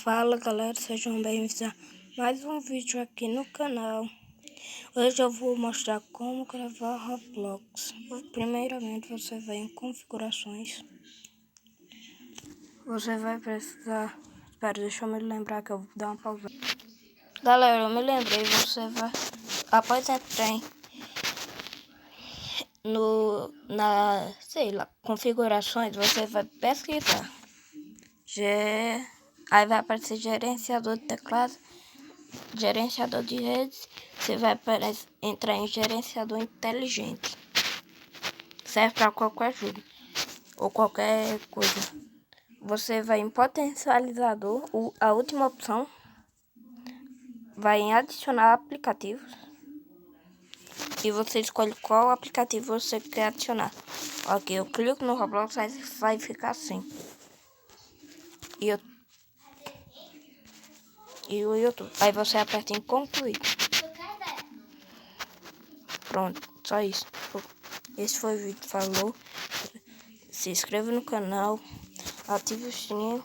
Fala galera, sejam bem-vindos a mais um vídeo aqui no canal. Hoje eu vou mostrar como gravar Roblox. Primeiramente você vai em configurações. Você vai precisar... Espera, deixa eu me lembrar que eu vou dar uma pausa. Galera, eu me lembrei, você vai... Após entrar sei lá, configurações, você vai pesquisar. Aí vai aparecer gerenciador de teclado, gerenciador de redes. Você vai entrar em gerenciador inteligente. Serve para qualquer jogo ou qualquer coisa. Você vai em potencializador, a última opção. Vai em adicionar aplicativos. E você escolhe qual aplicativo você quer adicionar. Ok, eu clico no Roblox, vai ficar assim. E o YouTube. Aí você aperta em concluir. Pronto, só isso. Esse foi o vídeo. Falou. Se inscreva no canal, ative o sininho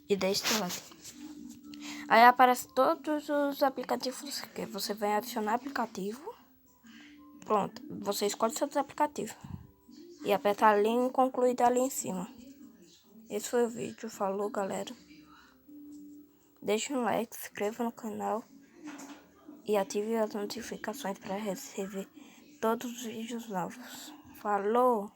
e deixe o like. Aí aparece todos os aplicativos que você vai adicionar aplicativo. Pronto, você escolhe seus aplicativos. E aperta ali em concluir ali em cima. Esse foi o vídeo. Falou, galera. Deixe um like, se inscreva no canal e ative as notificações para receber todos os vídeos novos. Falou!